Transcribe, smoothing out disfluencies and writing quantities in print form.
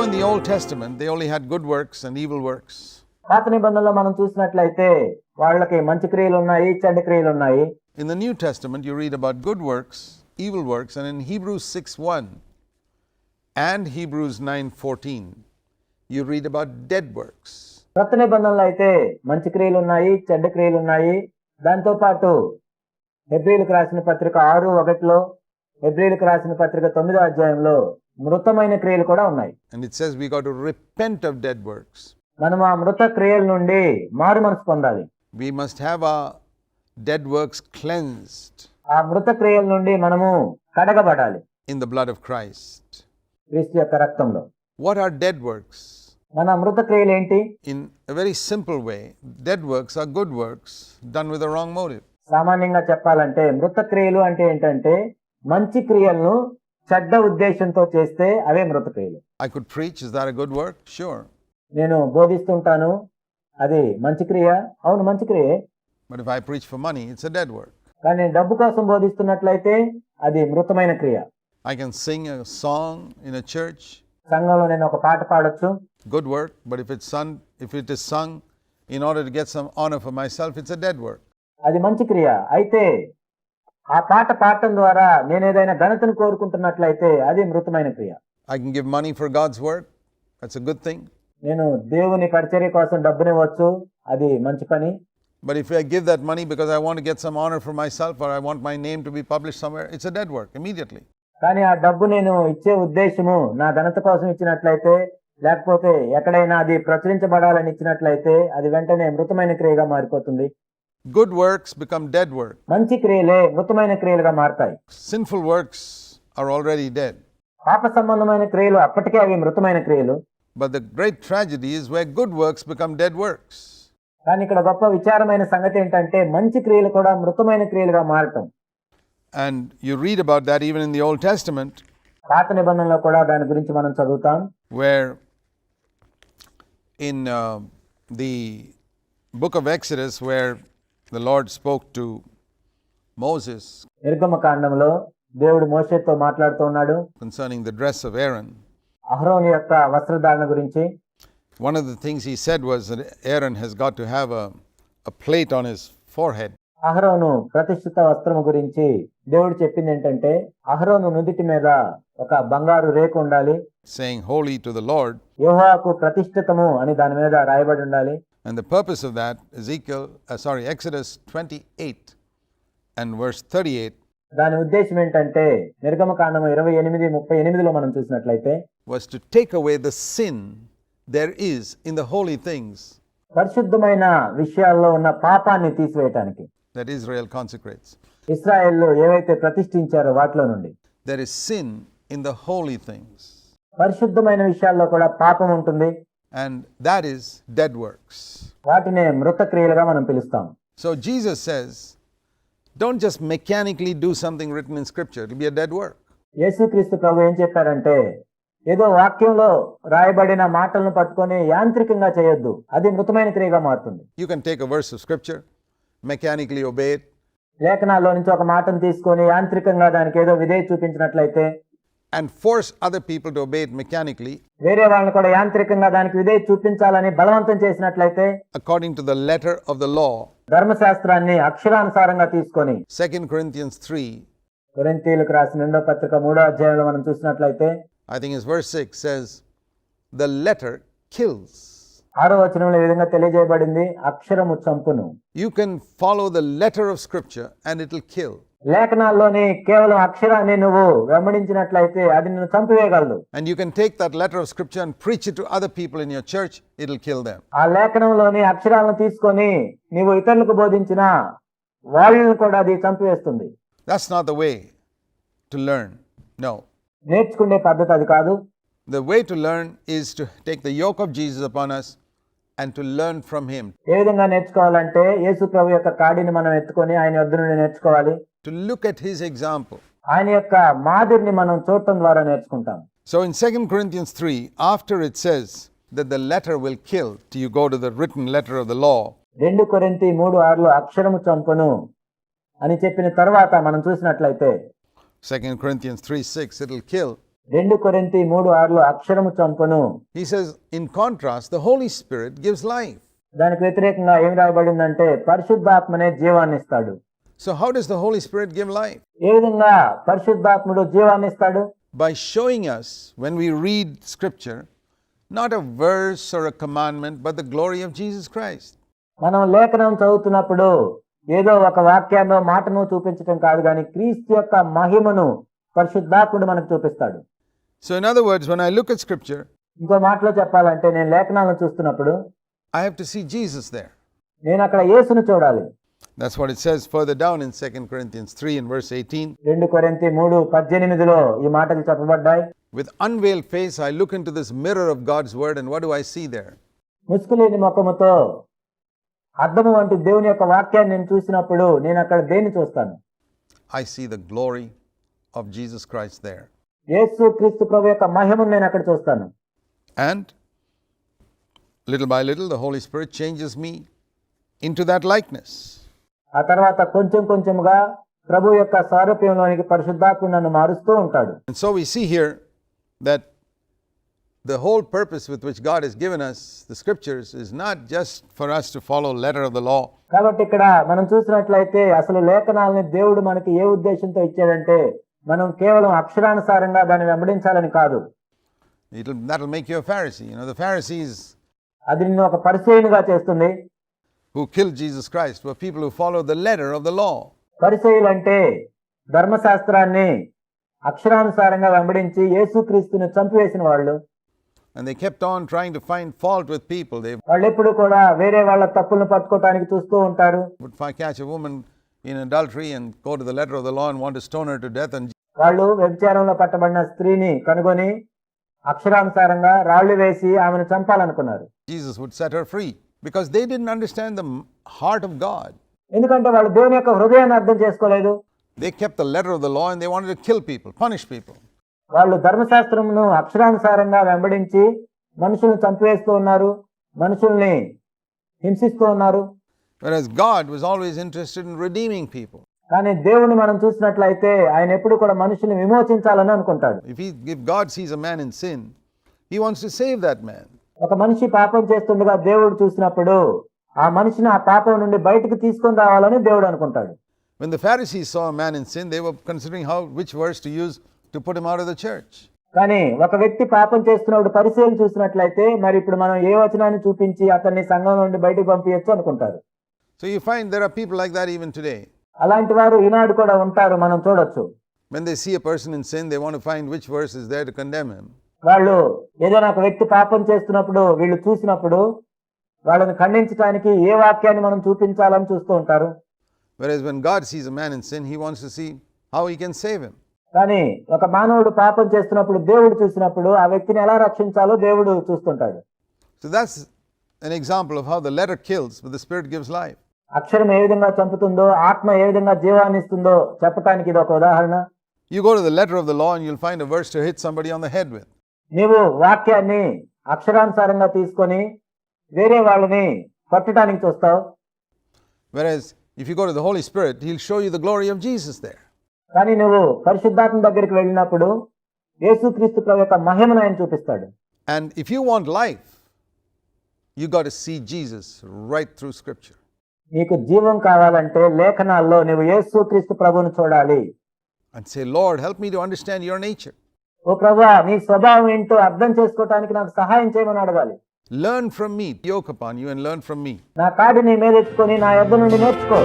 in the Old Testament, they only had good works and evil works. పాత నిబంధనలో మనం చూసినట్లయితే వాళ్ళకి మంచి క్రియలు ఉన్నాయి, చెడ్డ క్రియలు ఉన్నాయి. In the New Testament, you read about good works, evil works, and in Hebrews 6:1 and Hebrews 9:14, you read about dead works. కొత్త నిబంధనలో అయితే మంచి క్రియలు ఉన్నాయి, చెడ్డ క్రియలు ఉన్నాయి. దాంతో పాటు హెబ్రీయులకు రాసిన పత్రిక 6:1లో, హెబ్రీయులకు రాసిన పత్రిక 9వ అధ్యాయంలో మృతమైన క్రియలు కూడా ఉన్నాయి. And it says we got to repent of dead works. మనం ఆ మృత క్రియల నుండి మారు మనసు పొందాలి. We must have our dead works cleansed ఆ మృత క్రియల నుండి మనము కడగబడాలి in the blood of Christ. క్రీస్తు యొక్క రక్తంలో. What are dead works? మన మృత క్రియలు ఏంటి? In a very simple way, dead works are good works done with the wrong motive. సామాన్యంగా చెప్పాలంటే మృత క్రియలు అంటే ఏంటంటే మంచి క్రియలను చెడ్డ ఉద్దేశంతో చేస్తే అవే మృత క్రియలు. I could preach, is that a good work? Sure. నేను బోధిస్తుంటాను, అది మంచి క్రియ, అవును మంచి క్రియే. But if I preach for money, it's a dead work. కానీ డబ్బు కోసం బోధిస్తున్నట్లయితే అది మృతమైన క్రియ. I can sing a song in a church, సంఘంలో నేను ఒక పాట పాడొచ్చు, good work, but if it is sung in order to get some honor for myself, it's a dead work. అది మంచి క్రియ. అయితే ఆ పాట పాడటం ద్వారా నేను ఏదైనా ఘనతను కోరుకుంటున్నట్లయితే అది మృతమైన క్రియ. I can give money for God's work, that's a good thing. నేను దేవుని పరిచర్య కోసం డబ్బునివ్వచ్చు, అది మంచి పని. But if I give that money because I want to get some honor for myself or I want my name to be published somewhere, it's a dead work immediately. కానీ ఆ డబ్బు నేను ఇచ్చే ఉద్దేశము నా ఘనత కోసం ఇచ్చినట్లయితే, లేకపోతే ఎక్కడైనా అది ప్రచురించబడాలని ఇచ్చినట్లయితే అది వెంటనే మృతమైన క్రియగా మారిపోతుంది. Good works become dead work. మంచి క్రియలే మృతమైన క్రియలుగా మారతాయి. Sinful works are already dead. పాప సంబంధమైన క్రియలు అప్పటికే అవి మృతమైన క్రియలు. But the great tragedy is where good works become dead works. కానీ ఇక్కడ గొప్ప విచారమైన సంగతి ఏంటంటే మంచి క్రియలు కూడా మృతమైన క్రియలుగా మారటం. And you read about that even in the Old Testament, పాత నిబంధనలో కూడా దాని గురించి మనం చదువుతాం. where in the book of Exodus, where the Lord spoke to Moses నిర్గమకాండంలో దేవుడు మోషేతో మాట్లాడుతూ ఉన్నాడు concerning the dress of Aaron. అహరోను యొక్క వస్త్రధారణ గురించి. One of the things he said was that Aaron has got to have a plate on his forehead. అహరోను ప్రతిష్ఠిత వస్త్రము గురించి దేవుడు చెప్పింది ఏంటంటే అహరోను నుదిటి మీద ఒక బంగారు రేకు ఉండాలి, saying holy to the Lord. యెహోవాకు ప్రతిష్ఠితము అని దాని మీద రాయబడి ఉండాలి. And the purpose of that, Exodus 28 and verse 38, దాని ఉద్దేశం ఏంటంటే నిర్గమకాండము 28:38లో మనం చూసినట్లయితే was to take away the sin there is in the holy things పరిశుద్ధమైన విషయాల్లో ఉన్న పాపాన్ని తీసివేయటానికి. that Israel consecrates. ఇశ్రాయేలు ఏవైతే ప్రతిష్ఠించారో వాటిలో నుండి There is sin in the holy things, పరిశుద్ధమైన విషయాల్లో కూడా పాపం ఉంటుంది. and that is dead works. వాటినే మృత క్రియలుగా మనం పిలుస్తాం. So Jesus says, don't just mechanically do something written in scripture, it will be a dead work. యేసుక్రీస్తు ప్రభు ఏం చెప్పారంటే ఏదో వాక్యంలో రాయబడిన మాటలను పట్టుకొని యాంత్రికంగా చేయొద్దు, అది మృతమైన క్రియగా మారుతుంది. You can take a verse of scripture, mechanically obey it, లేఖనాల్లో నుంచి ఒక మాటను తీసుకొని యాంత్రికంగా దానికి ఏదో విధేయ చూపించినట్లయితే, and force other people to obey it mechanically వేరే వాళ్ళని కూడా యాంత్రికంగా దానికి విధేయ చూపించాలని బలవంతం చేసినట్లయితే, according to the letter of the law. ధర్మశాస్త్రాన్ని అక్షరానుసారంగా తీసుకొని 2 Corinthians 3, కొరింథీయులకు రాసిన 2వ పత్రిక 3వ అధ్యాయంలో మనం చూసినట్లయితే I think it's verse 6 says, the letter kills. 6వ వచనంలో ఈ విధంగా తెలియజేయబడింది, అక్షరము చంపును. You can follow the letter of scripture and it will kill. లేఖనాల్లోని కేవలం అక్షరాన్ని నువ్వు వెంబడించినట్లయితే అది నిన్ను చంపివేయగలదు. And you can take that letter of scripture and preach it to other people in your church, it will kill them. ఆ లేఖనంలోని అక్షరాలను తీసుకొని నీవు ఇతరులకు బోధించినా వాళ్ళని కూడా అది చంపివేస్తుంది. That's not the way to learn. No. నేర్చుకునే పద్ధతి అది కాదు. The way to learn is to take the yoke of Jesus upon us and to learn from him. ఏ విధంగా నేర్చుకోవాలంటే యేసు ప్రభు యొక్క కాడిని మనం ఎత్తుకొని ఆయన యొద్ద నుండి నేర్చుకోవాలి. To look at his example. ఆయన యొక్క మాదిరిని మనం చూడటం ద్వారా నేర్చుకుంటాం. So in 2 Corinthians 3, after it says that the letter will kill, till you go to the written letter of the law. 2 కొరింథీ 3:6లో అక్షరము చంపును అని చెప్పిన తర్వాత మనం చూసినట్లయితే 2 Corinthians 3:6, it will kill. 2 కొరింథీ 3:6 అక్షరము చంపును. He says, in contrast, the Holy Spirit gives life. దానికి వ్యతిరేకంగా ఏం రాయబడిందంటే పరిశుద్ధాత్మనే జీవాన్ని ఇస్తాడు. So, how does the Holy Spirit give life? ఏ విధంగా పరిశుద్ధాత్ముడు జీవాన్ని ఇస్తాడు? By showing us, when we read Scripture, not a verse or a commandment, but the glory of Jesus Christ. మనం లేఖనం చదువుతున్నప్పుడు ఏదో ఒక వాక్యాన్ని మాటను చూపించడం కాదు, కానీ క్రీస్తు యొక్క మహిమను పరిశుద్ధాత్ముడు మనకు చూపిస్తాడు. So, in other words, when I look at Scripture, ఇంకో మాటలో చెప్పాలంటే నేను లేఖనాలను చూస్తున్నప్పుడు I have to see Jesus there. నేను అక్కడ యేసును చూడాలి. That's what it says further down in 2 Corinthians 3 and verse 18. 2 కొరింథీ 3:18లో ఈ మాటలు చెప్పబడ్డాయి. With unveiled face, I look into this mirror of God's word, and what do I see there? ముసుగులేని ముఖముతో అద్దము వంటి దేవుని యొక్క వాక్యాన్ని నేను చూసినప్పుడు నేను అక్కడ దేన్ని చూస్తాను? I see the glory of Jesus Christ there. యేసు క్రీస్తు ప్రభు యొక్క మహిమను నేను అక్కడ చూస్తాను. And little by little, the Holy Spirit changes me into that likeness. ఆ తర్వాత కొంచెం కొంచెంగా ప్రభు యొక్క సారూప్యంలోనికి పరిశుద్ధాత్ముడు నన్ను మారుస్తూ ఉంటాడు. And so we see here that the whole purpose with which God has given us the Scriptures is not just for us to follow letter of the law. కాబట్టి ఇక్కడ మనం చూసినట్లయితే అసలు లేఖనాలని దేవుడు మనకి ఏ ఉద్దేశంతో ఇచ్చాడంటే మనం కేవలం అక్షరానుసారంగా దాన్ని వెంబడించాలని కాదు. That'll make you a Pharisee. You know, the Pharisees అది నిన్ను ఒక పరిచయునిగా చేస్తుంది. who killed Jesus Christ were people who followed the letter of the law. పరిచయులంటే ధర్మశాస్త్రాన్ని అక్షరానుసారంగా వెంబడించి యేసుక్రీస్తుని చంపివేసిన వాళ్ళు. And they kept on trying to find fault with people. They వాళ్ళు ఎప్పుడు కూడా వేరే వాళ్ళ తప్పులను పట్టుకోవడానికి చూస్తూ ఉంటారు. would catch a woman in adultery and go to the letter of the law and want to stone her to death. And వాళ్ళు వ్యభిచారంలో పట్టబడిన స్త్రీని కనుగొని అక్షరానుసారంగా రాళ్లు వేసి ఆమెను చంపాలనుకున్నారు. Jesus would set her free because they didn't understand the heart of God. ఎందుకంటే వాళ్ళు దేవుని యొక్క హృదయాన్ని అర్థం చేసుకోలేదు. They kept the letter of the law and they wanted to kill people, punish people. వాళ్ళు ధర్మశాస్త్రమును అక్షరానుసారంగా వెంబడించి మనుషులను చంపివేస్తూ ఉన్నారు, మనుషుల్ని హింసిస్తూ ఉన్నారు. Whereas God was always interested in redeeming people. కానీ దేవుని మనం చూసినట్లయితే ఆయన ఎప్పుడు కూడా మనుషుని విమోచించాలని అనుకుంటాడు. If God sees a man in sin, he wants to save that man. ఒక మనిషి పాపం చేస్తుండగా దేవుడు చూసినప్పుడు ఆ మనిషిని ఆ పాపం నుండి బయటకు తీసుకొని రావాలని దేవుడు అనుకుంటాడు. When the Pharisees saw a man in sin, they were considering which verse to use to put him out of the church. కానీ ఒక వ్యక్తి పాపం చేస్తున్నప్పుడు పరిశీలన చూసినట్లయితే మరి ఇప్పుడు మనం ఏ వచనాన్ని చూపించి అతన్ని సంఘం నుండి బయటకు పంపించచ్చు అనుకుంటారు. So you find there are people like that even today. అలాంటి వారు ఈనాడు కూడా ఉంటారు, మనం చూడొచ్చు. When they see a person in sin, they want to find which verse is there to condemn him. వాళ్ళు ఏదైనా ఒక వ్యక్తి పాపం చేస్తున్నప్పుడు వీళ్ళు చూసినప్పుడు వాళ్ళని ఖండించడానికి ఏ వాక్యాన్ని మనం చూపించాలని చూస్తూ ఉంటారు. Whereas when God sees a man in sin, he wants to see how he can save him. కానీ ఒక మానవుడు పాపం చేస్తున్నప్పుడు దేవుడు చూసినప్పుడు ఆ వ్యక్తిని ఎలా రక్షించాలో దేవుడు చూస్తుంటాడు. So that's an example of how the letter kills, but the Spirit gives life. అక్షరం ఏ విధంగా చంపుతుందో ఆత్మ ఏ విధంగా జీవాన్ని ఇస్తుందో చెప్పడానికి ఇది ఒక ఉదాహరణ. You go to the letter of the law and you'll find a verse to hit somebody on the head with. నీవు వాక్యాన్ని అక్షరానుసారంగా తీసుకొని వేరే వాళ్ళని కొట్టడానికి చూస్తావు. Whereas if you go to the Holy Spirit, he'll show you the glory of Jesus there. కానీ నువ్వు పరిశుద్ధాత్మ దగ్గరికి వెళ్ళినప్పుడు యేసుక్రీస్తు ప్రభు యొక్క మహిమను ఆయన చూపిస్తాడు. And if you want life, you got to see Jesus right through Scripture. నీకు జీవం కావాలంటే లేఖనాల్లో నువ్వు యేసుక్రీస్తు ప్రభువును చూడాలి. And say, Lord, help me to understand your nature. ఓ ప్రభువా, నీ స్వభావం ఏంటో అర్థం చేసుకోవడానికి నాకు సహాయం చేయమని అడగాలి. Learn from me, yoke upon you and learn from me. నా కాడి నీ మీద ఎత్తుకొని నా యొద్ద నుండి నేర్చుకో.